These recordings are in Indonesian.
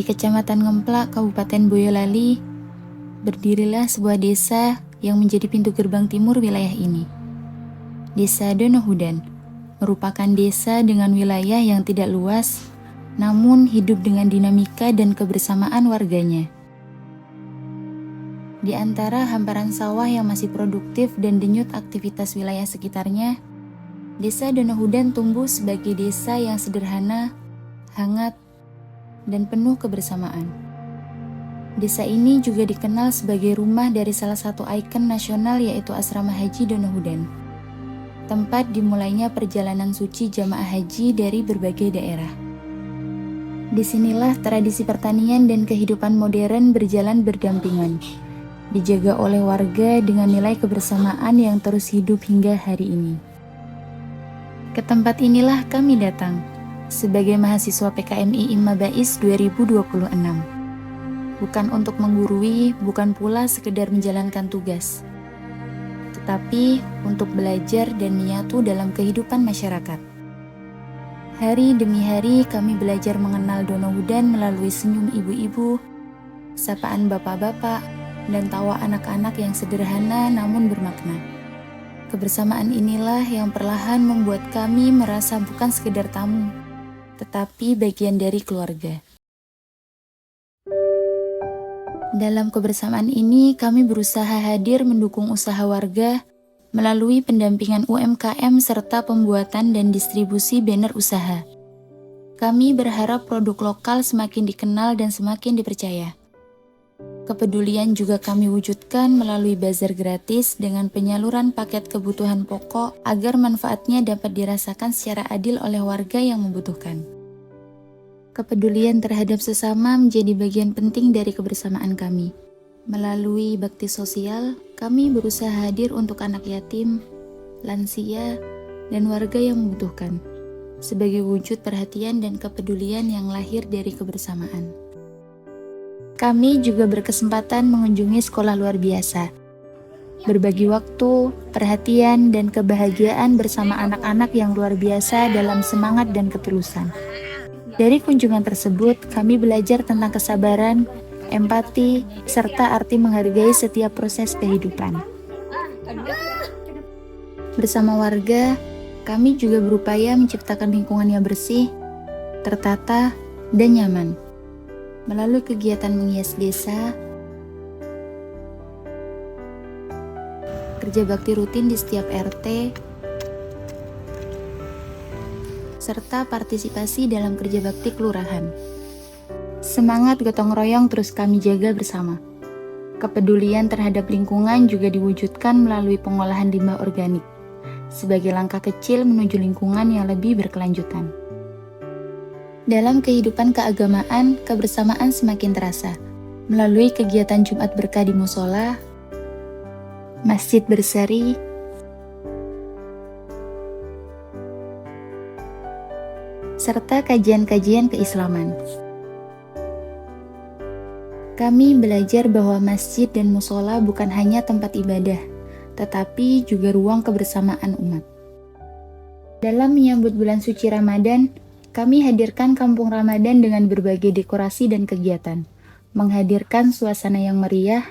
Kecamatan Ngemplak, Kabupaten Boyolali, berdirilah sebuah desa yang menjadi pintu gerbang timur wilayah ini. Desa Donohudan merupakan desa dengan wilayah yang tidak luas, namun hidup dengan dinamika dan kebersamaan warganya. Di antara hamparan sawah yang masih produktif dan denyut aktivitas wilayah sekitarnya, Desa Donohudan tumbuh sebagai desa yang sederhana, hangat, dan penuh kebersamaan. Desa ini juga dikenal sebagai rumah dari salah satu ikon nasional, yaitu Asrama Haji Donohudan, tempat dimulainya perjalanan suci jamaah haji dari berbagai daerah. Disinilah tradisi pertanian dan kehidupan modern berjalan berdampingan, dijaga oleh warga dengan nilai kebersamaan yang terus hidup hingga hari ini. Ke tempat inilah kami datang sebagai mahasiswa PKMI Imabais 2026. Bukan untuk menggurui, bukan pula sekedar menjalankan tugas, tetapi untuk belajar dan menyatu dalam kehidupan masyarakat. Hari demi hari kami belajar mengenal Donohudan melalui senyum ibu-ibu, sapaan bapak-bapak, dan tawa anak-anak yang sederhana namun bermakna. Kebersamaan inilah yang perlahan membuat kami merasa bukan sekedar tamu, tetapi bagian dari keluarga. Dalam kebersamaan ini, kami berusaha hadir mendukung usaha warga melalui pendampingan UMKM serta pembuatan dan distribusi banner usaha. Kami berharap produk lokal semakin dikenal dan semakin dipercaya. Kepedulian juga kami wujudkan melalui bazar gratis dengan penyaluran paket kebutuhan pokok agar manfaatnya dapat dirasakan secara adil oleh warga yang membutuhkan. Kepedulian terhadap sesama menjadi bagian penting dari kebersamaan kami. Melalui bakti sosial, kami berusaha hadir untuk anak yatim, lansia, dan warga yang membutuhkan, sebagai wujud perhatian dan kepedulian yang lahir dari kebersamaan. Kami juga berkesempatan mengunjungi sekolah luar biasa, berbagi waktu, perhatian, dan kebahagiaan bersama anak-anak yang luar biasa dalam semangat dan ketulusan. Dari kunjungan tersebut, kami belajar tentang kesabaran, empati, serta arti menghargai setiap proses kehidupan. Bersama warga, kami juga berupaya menciptakan lingkungan yang bersih, tertata, dan nyaman. Melalui kegiatan menghias desa, kerja bakti rutin di setiap RT, serta partisipasi dalam kerja bakti kelurahan. Semangat gotong royong terus kami jaga bersama. Kepedulian terhadap lingkungan juga diwujudkan melalui pengolahan limbah organik, sebagai langkah kecil menuju lingkungan yang lebih berkelanjutan. Dalam kehidupan keagamaan, kebersamaan semakin terasa melalui kegiatan Jumat Berkah di musola, masjid berseri, serta kajian-kajian keislaman. Kami belajar bahwa masjid dan musola bukan hanya tempat ibadah, tetapi juga ruang kebersamaan umat. Dalam menyambut bulan suci Ramadan, kami hadirkan kampung Ramadan dengan berbagai dekorasi dan kegiatan, menghadirkan suasana yang meriah,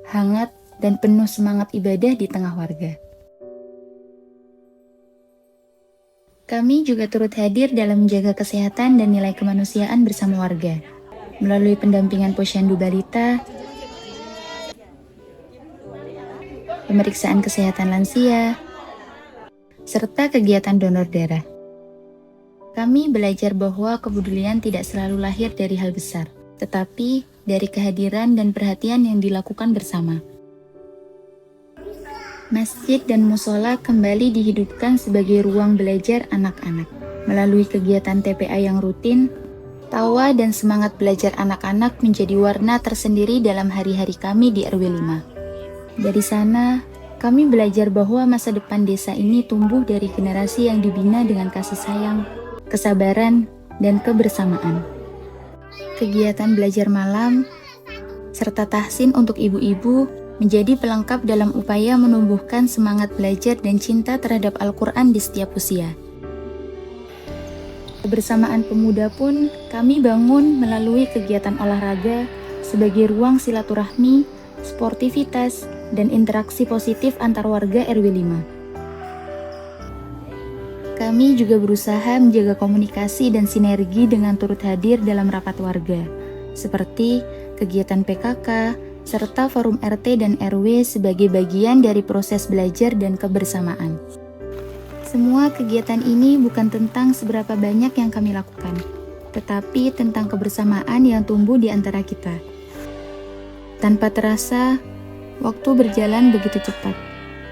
hangat, dan penuh semangat ibadah di tengah warga. Kami juga turut hadir dalam menjaga kesehatan dan nilai kemanusiaan bersama warga, melalui pendampingan posyandu balita, pemeriksaan kesehatan lansia, serta kegiatan donor darah. Kami belajar bahwa kepedulian tidak selalu lahir dari hal besar, tetapi dari kehadiran dan perhatian yang dilakukan bersama. Masjid dan musola kembali dihidupkan sebagai ruang belajar anak-anak. Melalui kegiatan TPA yang rutin, tawa dan semangat belajar anak-anak menjadi warna tersendiri dalam hari-hari kami di RW 5. Dari sana, kami belajar bahwa masa depan desa ini tumbuh dari generasi yang dibina dengan kasih sayang, kesabaran, dan kebersamaan. Kegiatan belajar malam, serta tahsin untuk ibu-ibu menjadi pelengkap dalam upaya menumbuhkan semangat belajar dan cinta terhadap Al-Quran di setiap usia. Kebersamaan pemuda pun kami bangun melalui kegiatan olahraga sebagai ruang silaturahmi, sportivitas, dan interaksi positif antar warga RW 5. Kami juga berusaha menjaga komunikasi dan sinergi dengan turut hadir dalam rapat warga, seperti kegiatan PKK, serta forum RT dan RW sebagai bagian dari proses belajar dan kebersamaan. Semua kegiatan ini bukan tentang seberapa banyak yang kami lakukan, tetapi tentang kebersamaan yang tumbuh di antara kita. Tanpa terasa, waktu berjalan begitu cepat.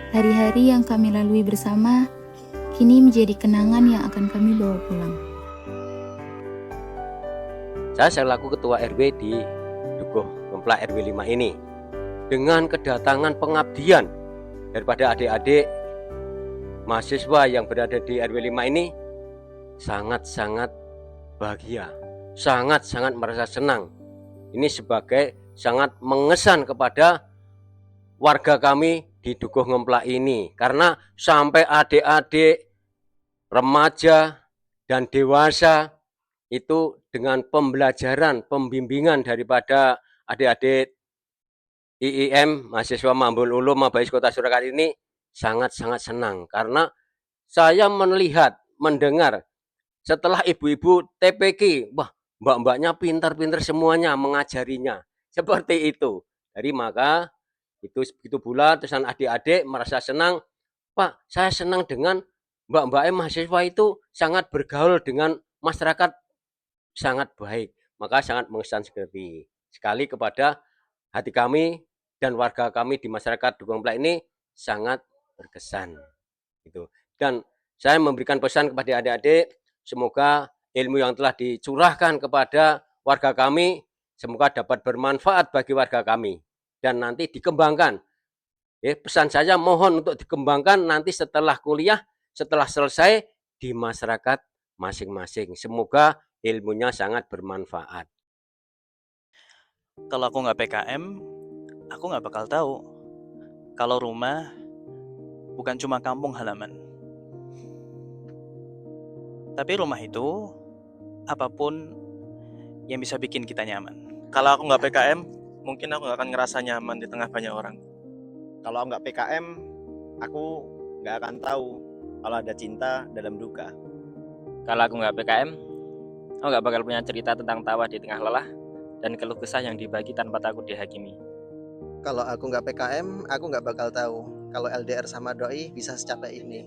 Hari-hari yang kami lalui bersama, kini menjadi kenangan yang akan kami bawa pulang. Saya selaku Ketua RW di Dukuh Ngemplak RW 5 ini, dengan kedatangan pengabdian daripada adik-adik mahasiswa yang berada di RW 5 ini, sangat-sangat bahagia, sangat-sangat merasa senang. Ini sebagai sangat mengesan kepada warga kami di Dukuh Ngemplak ini, karena sampai adik-adik, remaja, dan dewasa itu dengan pembelajaran, pembimbingan daripada adik-adik IIM, mahasiswa Mambul Ulum Mabais Kota Surakarta ini sangat-sangat senang, karena saya melihat, mendengar setelah ibu-ibu TPQ, wah, mbak-mbaknya pintar-pintar semuanya mengajarinya, seperti itu. Dari maka itu pula terusan adik-adik merasa senang, Pak, saya senang dengan mbak-mbak mahasiswa itu sangat bergaul dengan masyarakat, sangat baik. Maka sangat mengesan sekali kepada hati kami dan warga kami di masyarakat Dukuh Ngemplak ini sangat berkesan gitu. Dan saya memberikan pesan kepada adik-adik, semoga ilmu yang telah dicurahkan kepada warga kami semoga dapat bermanfaat bagi warga kami dan nanti dikembangkan. Pesan saya mohon untuk dikembangkan nanti setelah kuliah, setelah selesai di masyarakat masing-masing. Semoga ilmunya sangat bermanfaat. Kalau aku nggak PKM, aku nggak bakal tahu kalau rumah bukan cuma kampung halaman. Tapi rumah itu apapun yang bisa bikin kita nyaman. Kalau aku nggak PKM, mungkin aku nggak akan ngerasa nyaman di tengah banyak orang. Kalau nggak PKM, aku nggak akan tahu kalau ada cinta dalam duka. Kalau aku nggak PKM, aku nggak bakal punya cerita tentang tawa di tengah lelah dan keluh kesah yang dibagi tanpa takut dihakimi. Kalau aku nggak PKM, aku nggak bakal tahu kalau LDR sama doi bisa secapek ini.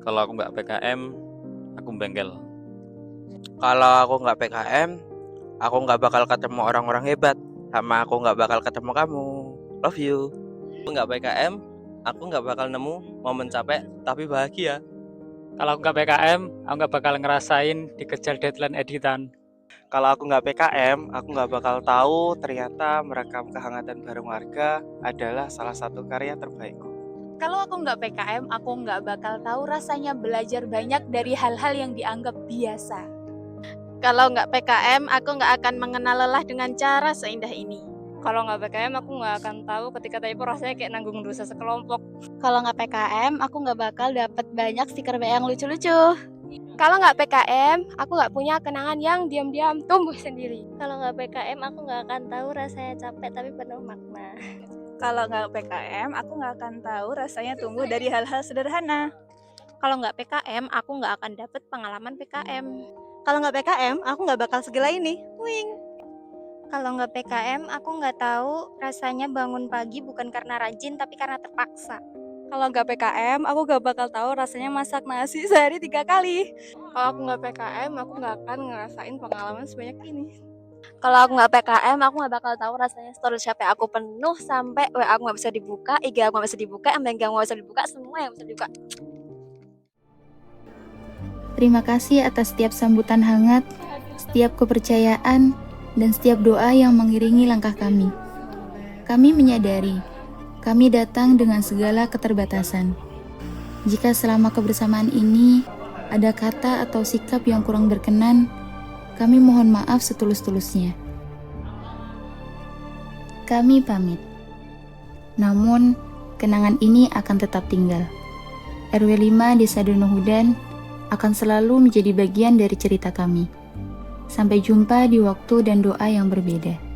Kalau aku nggak PKM, aku bengkel. Kalau aku nggak PKM, aku nggak bakal ketemu orang-orang hebat, sama aku nggak bakal ketemu kamu. Love you. Aku nggak PKM, aku nggak bakal nemu momen capek tapi bahagia. Kalau aku nggak PKM, aku nggak bakal ngerasain dikejar deadline editan. Kalau aku nggak PKM, aku nggak bakal tahu ternyata merekam kehangatan bareng warga adalah salah satu karya terbaikku. Kalau aku nggak PKM, aku nggak bakal tahu rasanya belajar banyak dari hal-hal yang dianggap biasa. Kalau nggak PKM, aku nggak akan mengenal lelah dengan cara seindah ini. Kalau nggak PKM, aku nggak akan tahu ketika typo rasanya kayak nanggung dosa sekelompok. Kalau nggak PKM, aku nggak bakal dapet banyak stiker yang lucu-lucu. Kalau nggak PKM, aku nggak punya kenangan yang diam-diam tumbuh sendiri. Kalau nggak PKM, aku nggak akan tahu rasanya capek tapi penuh makna. Kalau nggak PKM, aku nggak akan tahu rasanya tumbuh dari hal-hal sederhana. Kalau nggak PKM, aku nggak akan dapet pengalaman PKM. Kalau nggak PKM, aku nggak bakal segila ini. Wing. Kalau nggak PKM, aku nggak tahu rasanya bangun pagi bukan karena rajin tapi karena terpaksa. Kalau nggak PKM, aku nggak bakal tahu rasanya masak nasi sehari 3 kali. Kalau aku nggak PKM, aku nggak akan ngerasain pengalaman sebanyak ini. Kalau aku nggak PKM, aku nggak bakal tahu rasanya storage HP aku penuh sampai WA aku nggak bisa dibuka, IG aku nggak bisa dibuka, MBank aku nggak bisa dibuka, semua yang bisa dibuka. Terima kasih atas setiap sambutan hangat, setiap kepercayaan, dan setiap doa yang mengiringi langkah kami. Kami menyadari, kami datang dengan segala keterbatasan. Jika selama kebersamaan ini ada kata atau sikap yang kurang berkenan, kami mohon maaf setulus-tulusnya. Kami pamit. Namun, kenangan ini akan tetap tinggal. RW 5 Desa Donohudan, akan selalu menjadi bagian dari cerita kami. Sampai jumpa di waktu dan doa yang berbeda.